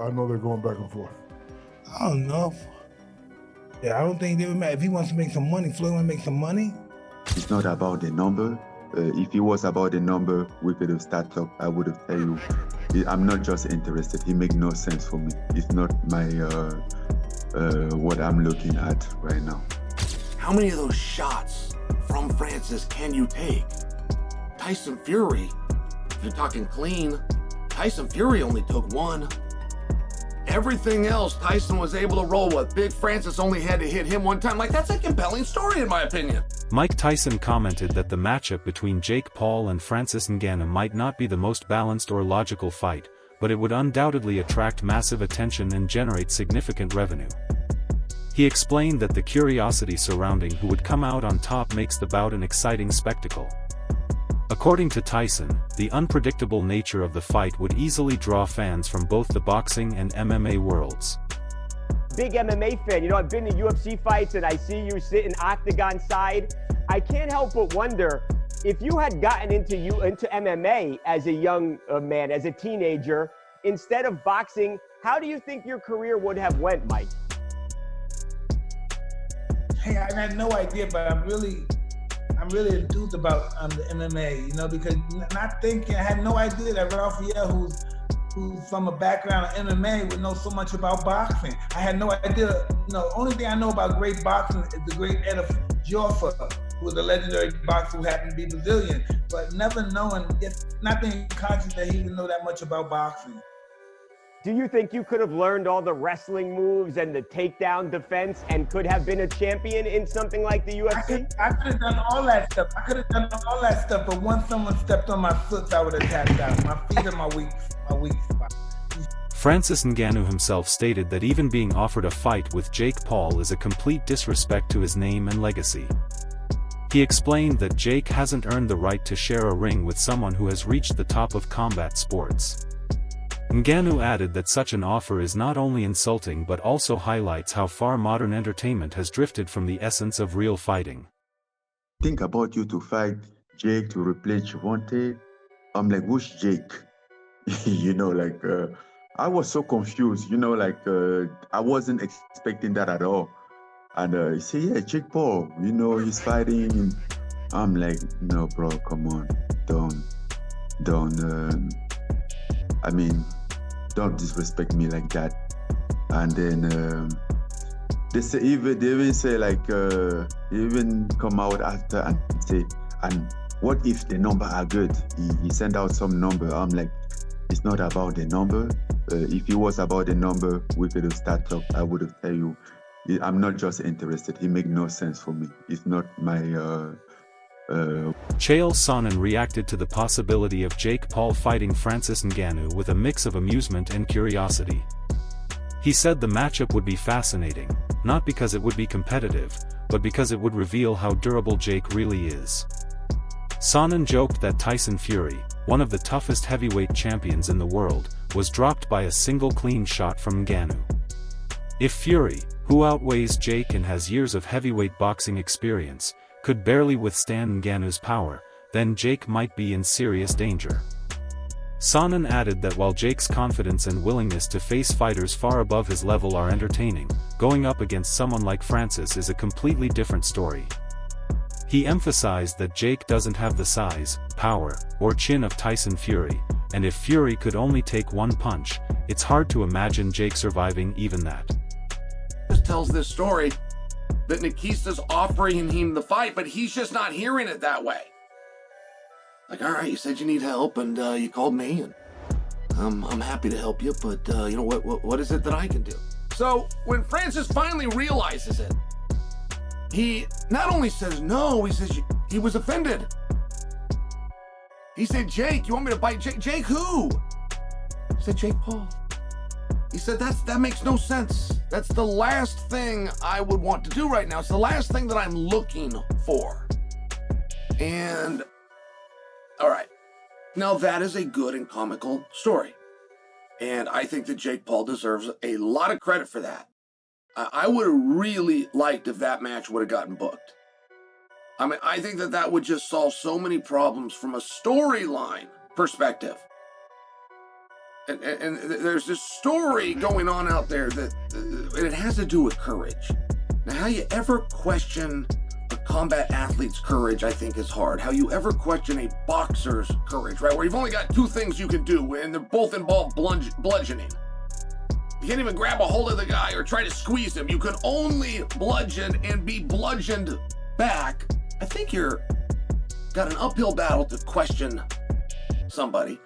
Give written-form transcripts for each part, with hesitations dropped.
I know they're going back and forth. I don't know. Yeah, I don't think they would matter. If he wants to make some money, Floyd wants to make some money. It's not about the number. If it was about the number, we could have started up. I would have tell you, I'm not just interested. It makes no sense for me. It's not my what I'm looking at right now. How many of those shots from Francis can you take? Tyson Fury, if you're talking clean, Tyson Fury only took one. Everything else, Tyson was able to roll with. Big Francis only had to hit him one time. Like, that's a compelling story, in my opinion. Mike Tyson commented that the matchup between Jake Paul and Francis Ngannou might not be the most balanced or logical fight, but it would undoubtedly attract massive attention and generate significant revenue. He explained that the curiosity surrounding who would come out on top makes the bout an exciting spectacle. According to Tyson, the unpredictable nature of the fight would easily draw fans from both the boxing and MMA worlds. Big MMA fan, you know, I've been to UFC fights and I see you sitting octagon side. I can't help but wonder if you had gotten into MMA as a young man, as a teenager, instead of boxing, how do you think your career would have went, Mike? Hey, I had no idea, but I'm really enthused about the MMA, you know, because not thinking, I had no idea that Raphael, who's from a background of MMA, would know so much about boxing. I had no idea, you know, only thing I know about great boxing is the great Ed Jorfa, who was a legendary boxer who happened to be Brazilian, but never knowing, not being conscious that he would know that much about boxing. Do you think you could have learned all the wrestling moves and the takedown defense and could have been a champion in something like the UFC? I could have done all that stuff. But once someone stepped on my foot, I would have tapped out. My feet are my weak spot. Francis Ngannou himself stated that even being offered a fight with Jake Paul is a complete disrespect to his name and legacy. He explained that Jake hasn't earned the right to share a ring with someone who has reached the top of combat sports. Ngannou added that such an offer is not only insulting but also highlights how far modern entertainment has drifted from the essence of real fighting. Think about you to fight Jake to replace Gervonta. I'm like, who's Jake? You know, like, I was so confused, you know, like, I wasn't expecting that at all. And he said, yeah, Jake Paul, you know, he's fighting. I'm like, no, bro, come on, don't, I mean, don't disrespect me like that. And then they even say like, they even come out after and say, and what if the number are good? He sent out some number. I'm like, it's not about the number. If it was about the number, we could have started up. I would have tell you, I'm not just interested. It makes no sense for me. It's not my. Chael Sonnen reacted to the possibility of Jake Paul fighting Francis Ngannou with a mix of amusement and curiosity. He said the matchup would be fascinating, not because it would be competitive, but because it would reveal how durable Jake really is. Sonnen joked that Tyson Fury, one of the toughest heavyweight champions in the world, was dropped by a single clean shot from Ngannou. If Fury, who outweighs Jake and has years of heavyweight boxing experience, could barely withstand Ngannou's power, then Jake might be in serious danger. Sonnen added that while Jake's confidence and willingness to face fighters far above his level are entertaining, going up against someone like Francis is a completely different story. He emphasized that Jake doesn't have the size, power, or chin of Tyson Fury, and if Fury could only take one punch, it's hard to imagine Jake surviving even that. This tells this story that Nikista's offering him the fight, but he's just not hearing it that way. Like, all right, you said you need help, and you called me, and I'm happy to help you, but you know what is it that I can do? So when Francis finally realizes it, he not only says no, he says he was offended. He said, Jake, you want me to bite Jake? Jake who? He said, Jake Paul. He said, that makes no sense. That's the last thing I would want to do right now. It's the last thing that I'm looking for. And, all right. Now that is a good and comical story. And I think that Jake Paul deserves a lot of credit for that. I would have really liked if that match would have gotten booked. I mean, I think that would just solve so many problems from a storyline perspective. And there's this story going on out there that it has to do with courage. Now, how you ever question a combat athlete's courage, I think, is hard. How you ever question a boxer's courage, right? Where you've only got two things you can do, and they're both involve bludgeoning. You can't even grab a hold of the guy or try to squeeze him. You can only bludgeon and be bludgeoned back. I think you're got an uphill battle to question somebody.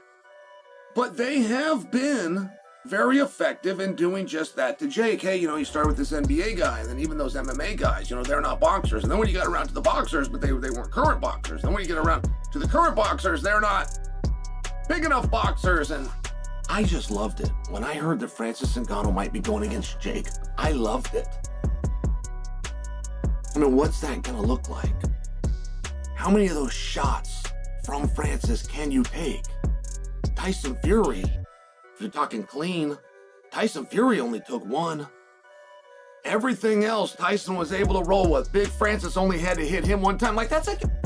But they have been very effective in doing just that to Jake. Hey, you start with this NBA guy, and then even those MMA guys, they're not boxers. And then when you got around to the boxers, but they weren't current boxers. Then when you get around to the current boxers, they're not big enough boxers. And I just loved it. When I heard that Francis Ngannou might be going against Jake, I loved it. I mean, what's that gonna look like? How many of those shots from Francis can you take? Tyson Fury, if you're talking clean, Tyson Fury only took one. Everything else, Tyson was able to roll with. Big Francis only had to hit him one time.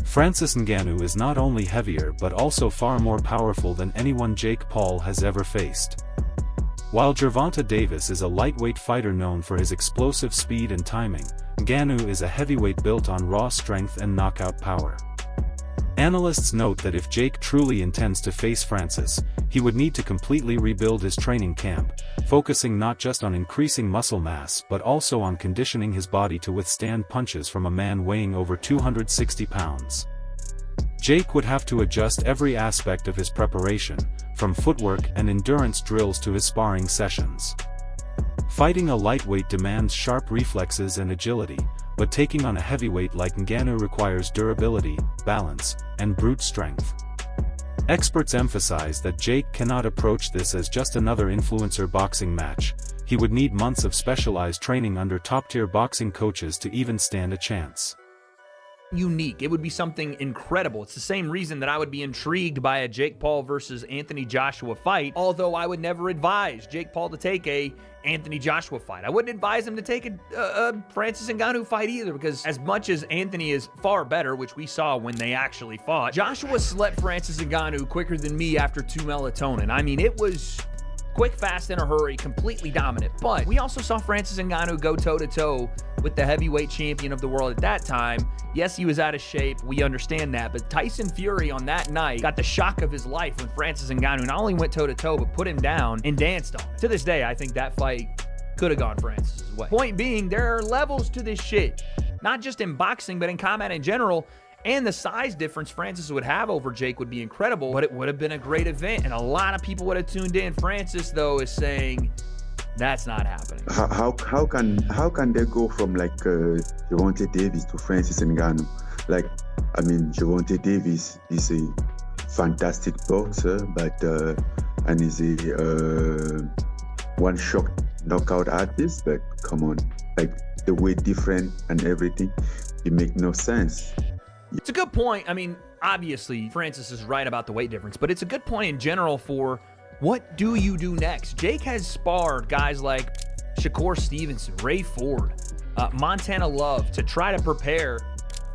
Francis Ngannou is not only heavier but also far more powerful than anyone Jake Paul has ever faced. While Gervonta Davis is a lightweight fighter known for his explosive speed and timing, Ngannou is a heavyweight built on raw strength and knockout power. Analysts note that if Jake truly intends to face Francis, he would need to completely rebuild his training camp, focusing not just on increasing muscle mass but also on conditioning his body to withstand punches from a man weighing over 260 pounds. Jake would have to adjust every aspect of his preparation, from footwork and endurance drills to his sparring sessions. Fighting a lightweight demands sharp reflexes and agility, but taking on a heavyweight like Ngannou requires durability, balance, and brute strength. Experts emphasize that Jake cannot approach this as just another influencer boxing match. He would need months of specialized training under top-tier boxing coaches to even stand a chance. Unique. It would be something incredible. It's the same reason that I would be intrigued by a Jake Paul versus Anthony Joshua fight, although I would never advise Jake Paul to take a Anthony Joshua fight. I wouldn't advise him to take a Francis Ngannou fight either, because as much as Anthony is far better, which we saw when they actually fought, Joshua slept Francis Ngannou quicker than me after 2 melatonin. I mean, it was quick, fast, in a hurry, completely dominant. But we also saw Francis Ngannou go toe-to-toe with the heavyweight champion of the world at that time. Yes, he was out of shape. We understand that. But Tyson Fury on that night got the shock of his life when Francis Ngannou not only went toe-to-toe, but put him down and danced on it. To this day, I think that fight could have gone Francis's way. Point being, there are levels to this shit. Not just in boxing, but in combat in general. And the size difference Francis would have over Jake would be incredible, but it would have been a great event, and a lot of people would have tuned in. Francis, though, is saying that's not happening. How can they go from Gervonta Davis to Francis Ngannou? Gervonta Davis is a fantastic boxer, but and is a one-shot knockout artist. But come on, the weight different and everything, it make no sense. It's a good point. I mean, obviously, Francis is right about the weight difference, but it's a good point in general for what do you do next? Jake has sparred guys like Shakur Stevenson, Ray Ford, Montana Love to try to prepare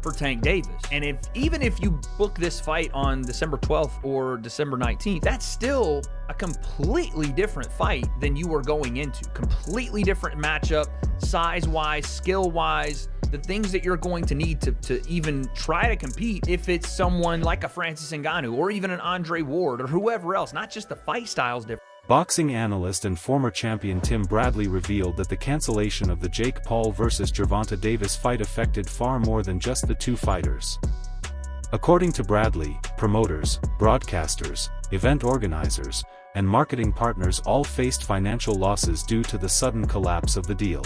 for Tank Davis. And even if you book this fight on December 12th or December 19th, that's still a completely different fight than you were going into. Completely different matchup, size-wise, skill-wise, the things that you're going to need to even try to compete if it's someone like a Francis Ngannou or even an Andre Ward or whoever else, not just the fight style's different. Boxing analyst and former champion Tim Bradley revealed that the cancellation of the Jake Paul vs. Gervonta Davis fight affected far more than just the two fighters. According to Bradley, promoters, broadcasters, event organizers, and marketing partners all faced financial losses due to the sudden collapse of the deal.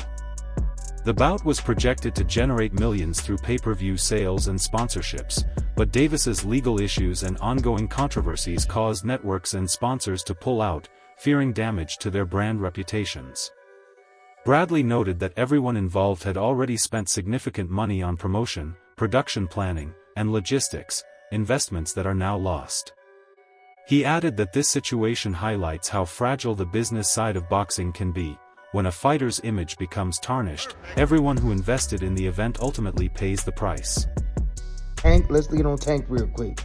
The bout was projected to generate millions through pay-per-view sales and sponsorships, but Davis's legal issues and ongoing controversies caused networks and sponsors to pull out, fearing damage to their brand reputations. Bradley noted that everyone involved had already spent significant money on promotion, production planning, and logistics, investments that are now lost. He added that this situation highlights how fragile the business side of boxing can be. When a fighter's image becomes tarnished, everyone who invested in the event ultimately pays the price. Tank, let's get on Tank real quick.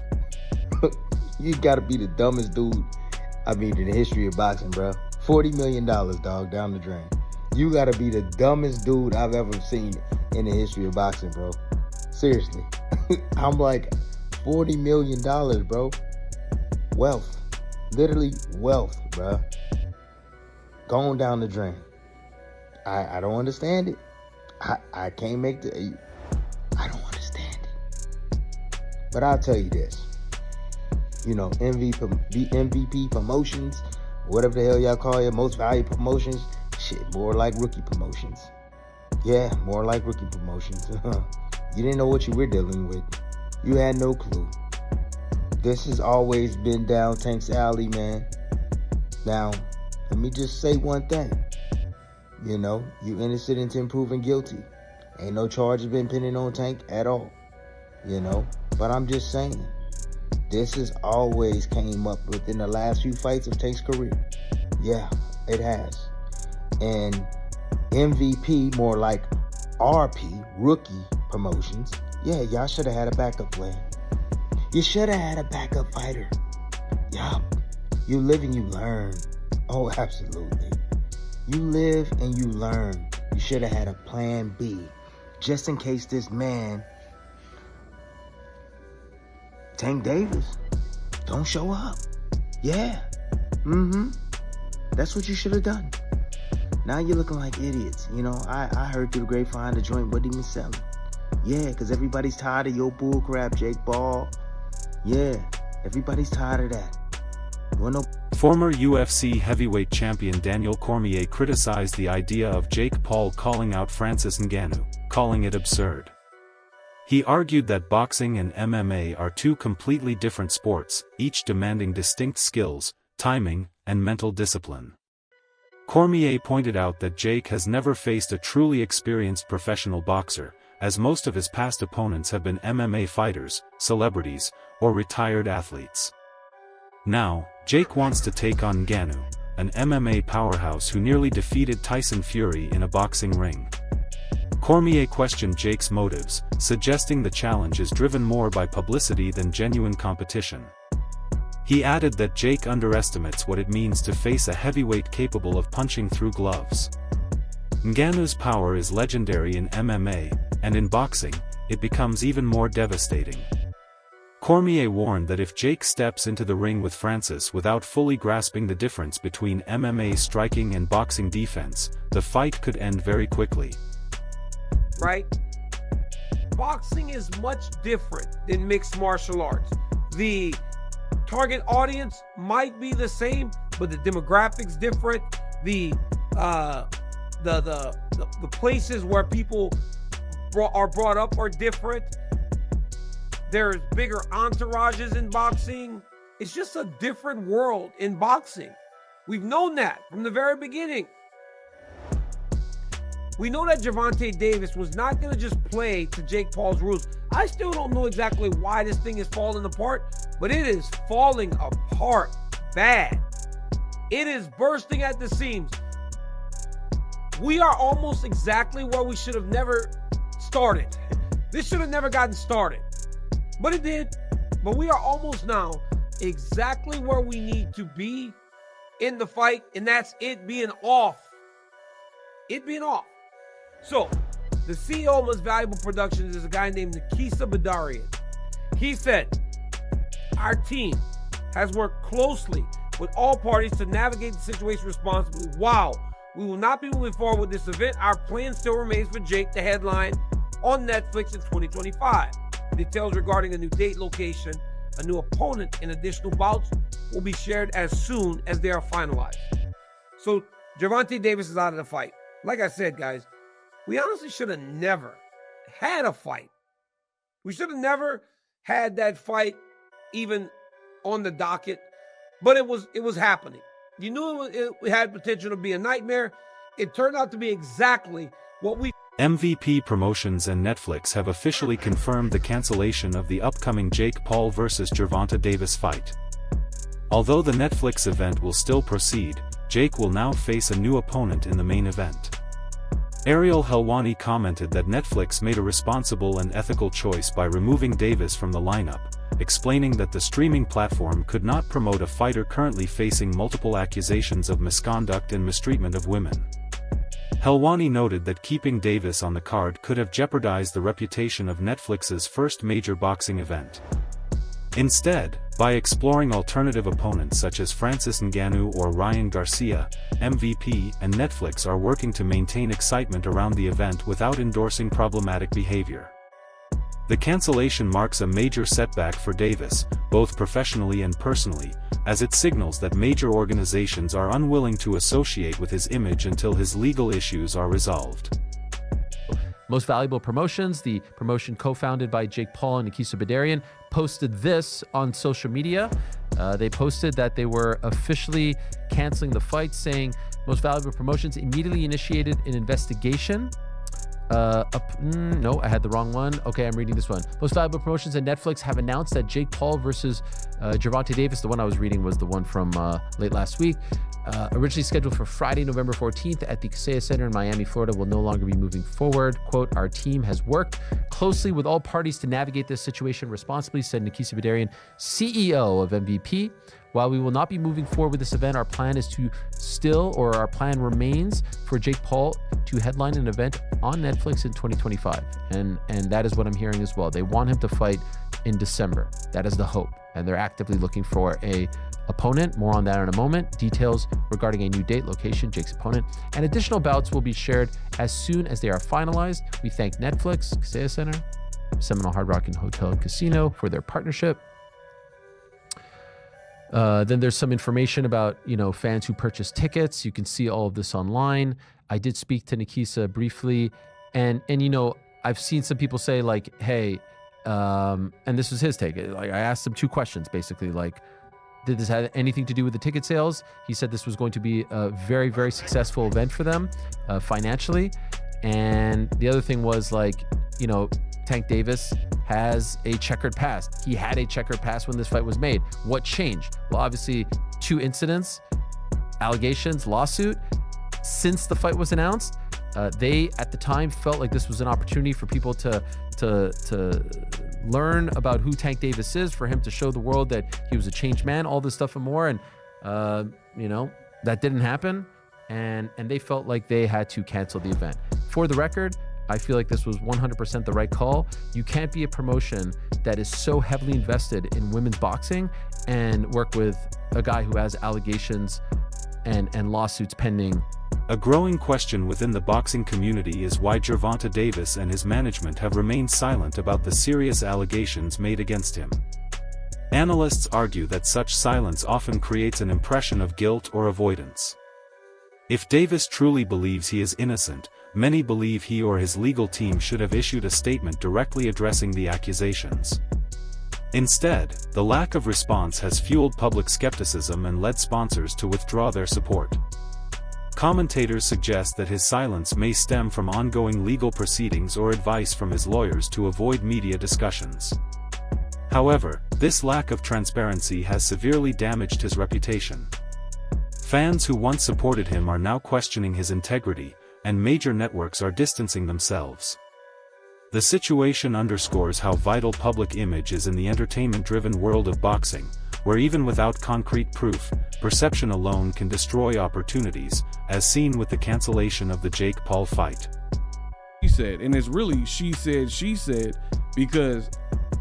You gotta be the dumbest dude I mean, in the history of boxing, bro. $40 million, dog, down the drain. You gotta be the dumbest dude I've ever seen in the history of boxing, bro. Seriously. I'm like, $40 million, bro. Wealth. Literally wealth, bro. Going down the drain. I don't understand it. I can't make the... I don't understand it. But I'll tell you this. You know, MVP promotions, whatever the hell y'all call it, most valuable promotions, shit, more like rookie promotions. Yeah, more like rookie promotions. You didn't know what you were dealing with. You had no clue. This has always been down Tank's alley, man. Now, let me just say one thing. You know, you innocent until proven guilty. Ain't no charges been pending on Tank at all. You know, but I'm just saying. This has always came up within the last few fights of Tank's career. Yeah, it has. And MVP, more like RP, rookie promotions. Yeah, y'all should have had a backup plan. You should have had a backup fighter. Yup. You live and you learn. Oh, absolutely. You live and you learn. You should have had a plan B. Just in case this man, Tank Davis, don't show up. Yeah. That's what you should have done. Now you're looking like idiots. You know, I heard through the grapevine the joint wasn't even selling. Yeah, because everybody's tired of your bull crap, Jake Paul. Yeah, everybody's tired of that. Former UFC heavyweight champion Daniel Cormier criticized the idea of Jake Paul calling out Francis Ngannou, calling it absurd. He argued that boxing and MMA are two completely different sports, each demanding distinct skills, timing, and mental discipline. Cormier pointed out that Jake has never faced a truly experienced professional boxer, as most of his past opponents have been MMA fighters, celebrities, or retired athletes. Now, Jake wants to take on Ngannou, an MMA powerhouse who nearly defeated Tyson Fury in a boxing ring. Cormier questioned Jake's motives, suggesting the challenge is driven more by publicity than genuine competition. He added that Jake underestimates what it means to face a heavyweight capable of punching through gloves. Ngannou's power is legendary in MMA, and in boxing, it becomes even more devastating. Cormier warned that if Jake steps into the ring with Francis without fully grasping the difference between MMA striking and boxing defense, the fight could end very quickly. Right? Boxing is much different than mixed martial arts. The target audience might be the same, but the demographics different. The places where people are brought up are different. There's bigger entourages in boxing. It's just a different world in boxing. We've known that from the very beginning. We know that Gervonta Davis was not going to just play to Jake Paul's rules. I still don't know exactly why this thing is falling apart, but it is falling apart bad. It is bursting at the seams. We are almost exactly where we should have never started. This should have never gotten started, but it did. But we are almost now exactly where we need to be in the fight, and that's it being off. It being off. So, the CEO of Most Valuable Productions is a guy named Nikisa Badarian. He said, our team has worked closely with all parties to navigate the situation responsibly. While we will not be moving forward with this event, our plan still remains for Jake to headline on Netflix in 2025. Details regarding a new date, location, a new opponent, and additional bouts will be shared as soon as they are finalized. So, Gervonta Davis is out of the fight. Like I said, guys, we honestly should have never had a fight. We should have never had that fight even on the docket, but it was happening. You knew it had potential to be a nightmare. It turned out to be exactly what we... MVP Promotions and Netflix have officially confirmed the cancellation of the upcoming Jake Paul vs. Gervonta Davis fight. Although the Netflix event will still proceed, Jake will now face a new opponent in the main event. Ariel Helwani commented that Netflix made a responsible and ethical choice by removing Davis from the lineup, explaining that the streaming platform could not promote a fighter currently facing multiple accusations of misconduct and mistreatment of women. Helwani noted that keeping Davis on the card could have jeopardized the reputation of Netflix's first major boxing event. Instead, by exploring alternative opponents such as Francis Ngannou or Ryan Garcia, MVP and Netflix are working to maintain excitement around the event without endorsing problematic behavior. The cancellation marks a major setback for Davis, both professionally and personally, as it signals that major organizations are unwilling to associate with his image until his legal issues are resolved. Most Valuable Promotions, the promotion co-founded by Jake Paul and Nikisa Bedarian, posted this on social media. They posted that they were officially canceling the fight, saying Most Valuable Promotions immediately initiated an investigation. No, I had the wrong one. Okay, I'm reading this one. Most Valuable Promotions and Netflix have announced that Jake Paul versus Gervonta Davis, the one I was reading was the one from late last week, originally scheduled for Friday, November 14th at the Kaseya Center in Miami, Florida, will no longer be moving forward. Quote, our team has worked closely with all parties to navigate this situation responsibly, said Nikisa Bedarian, CEO of MVP. While we will not be moving forward with this event, our plan remains for Jake Paul to headline an event on Netflix in 2025. And that is what I'm hearing as well. They want him to fight in December. That is the hope. And they're actively looking for a opponent. More on that in a moment. Details regarding a new date, location, Jake's opponent, and additional bouts will be shared as soon as they are finalized. We thank Netflix, Kaseya Center, Seminole Hard Rock and Hotel and Casino for their partnership. Then there's some information about, fans who purchase tickets. You can see all of this online. I did speak to Nikisa briefly, and I've seen some people say like, hey, and this was his take. Like, I asked him two questions, basically, like, did this have anything to do with the ticket sales? He said this was going to be a very, very successful event for them financially. And the other thing was like, Tank Davis has a checkered past. He had a checkered past when this fight was made. What changed? Well, obviously, two incidents, allegations, lawsuit. Since the fight was announced, they at the time felt like this was an opportunity for people to learn about who Tank Davis is, for him to show the world that he was a changed man, all this stuff and more. And that didn't happen, and they felt like they had to cancel the event. For the record, I feel like this was 100% the right call. You can't be a promotion that is so heavily invested in women's boxing and work with a guy who has allegations and lawsuits pending. A growing question within the boxing community is why Gervonta Davis and his management have remained silent about the serious allegations made against him. Analysts argue that such silence often creates an impression of guilt or avoidance. If Davis truly believes he is innocent, many believe he or his legal team should have issued a statement directly addressing the accusations. Instead, the lack of response has fueled public skepticism and led sponsors to withdraw their support. Commentators suggest that his silence may stem from ongoing legal proceedings or advice from his lawyers to avoid media discussions. However, this lack of transparency has severely damaged his reputation. Fans who once supported him are now questioning his integrity, and major networks are distancing themselves. The situation underscores how vital public image is in the entertainment-driven world of boxing, where even without concrete proof, perception alone can destroy opportunities, as seen with the cancellation of the Jake Paul fight. He said, and it's really she said, because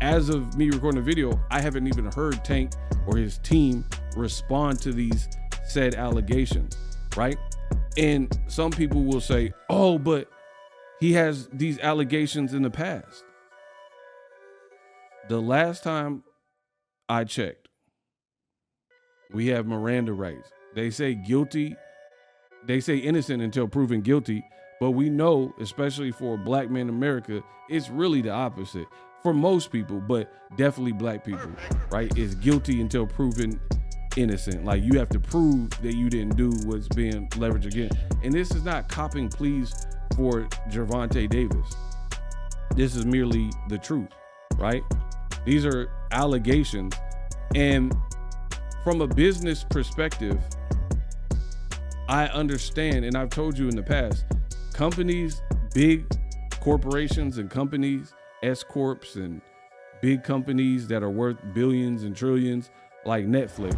as of me recording the video, I haven't even heard Tank or his team respond to these said allegations, right? And some people will say, oh, but he has these allegations in the past. The last time I checked, we have Miranda rights. They say guilty. They say innocent until proven guilty. But we know, especially for black men in America, it's really the opposite. For most people, but definitely black people, right? It's guilty until proven innocent. Like, you have to prove that you didn't do what's being leveraged against. And this is not copping pleas for Gervonta Davis. This is merely the truth, right? These are allegations. And from a business perspective, I understand, and I've told you in the past, companies, big corporations and companies, S corps and big companies that are worth billions and trillions, like Netflix,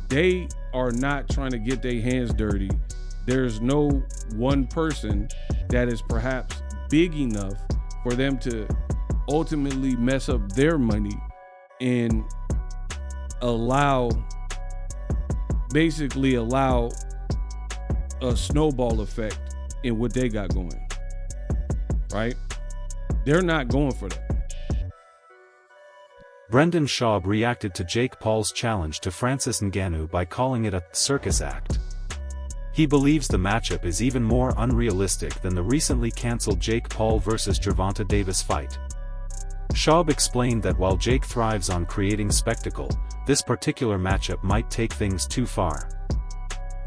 they are not trying to get their hands dirty. There's no one person that is perhaps big enough for them to ultimately mess up their money and basically allow a snowball effect in what they got going, right? They're not going for that. Brendan Schaub reacted to Jake Paul's challenge to Francis Ngannou by calling it a circus act. He believes the matchup is even more unrealistic than the recently cancelled Jake Paul vs. Gervonta Davis fight. Schaub explained that while Jake thrives on creating spectacle, this particular matchup might take things too far.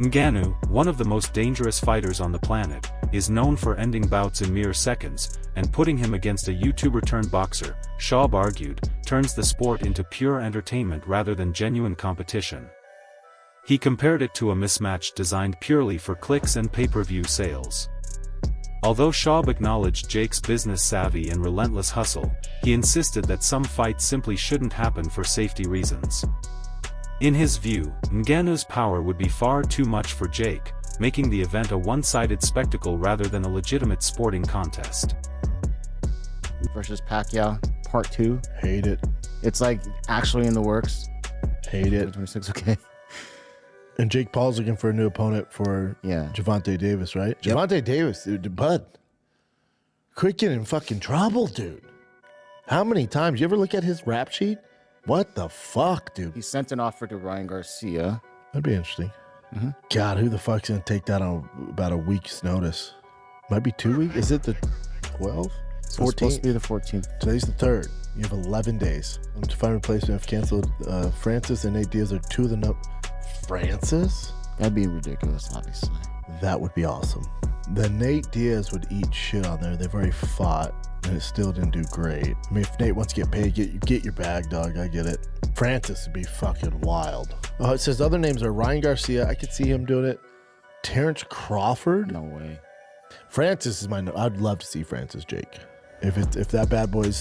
Ngannou, one of the most dangerous fighters on the planet, is known for ending bouts in mere seconds, and putting him against a YouTuber-turned-boxer, Schaub argued, turns the sport into pure entertainment rather than genuine competition. He compared it to a mismatch designed purely for clicks and pay-per-view sales. Although Schaub acknowledged Jake's business savvy and relentless hustle, he insisted that some fights simply shouldn't happen for safety reasons. In his view, Ngannou's power would be far too much for Jake, making the event a one-sided spectacle rather than a legitimate sporting contest. Versus Pacquiao, Part 2. Hate it. It's like actually in the works. Hate it. 26, okay. And Jake Paul's looking for a new opponent for Gervonta Davis, right? Yep. Gervonta Davis, dude, bud. Quit getting in fucking trouble, dude. How many times? You ever look at his rap sheet? What the fuck, dude? He sent an offer to Ryan Garcia. That'd be interesting. God, who the fuck's gonna take that on about a week's notice? Might be 2 weeks. Is it the 12th? So it's supposed to be the 14th. Today's the 3rd. You have 11 days. To find a replacement, have canceled. Francis and Nate Diaz are 2 of the Francis? That'd be ridiculous, obviously. That would be awesome. Then Nate Diaz would eat shit on there. They've already fought, and it still didn't do great. I mean, if Nate wants to get paid, get your bag, dog. I get it. Francis would be fucking wild. Oh, it says other names are Ryan Garcia. I could see him doing it. Terrence Crawford? No way. Francis is I'd love to see Francis Jake. If that bad boy's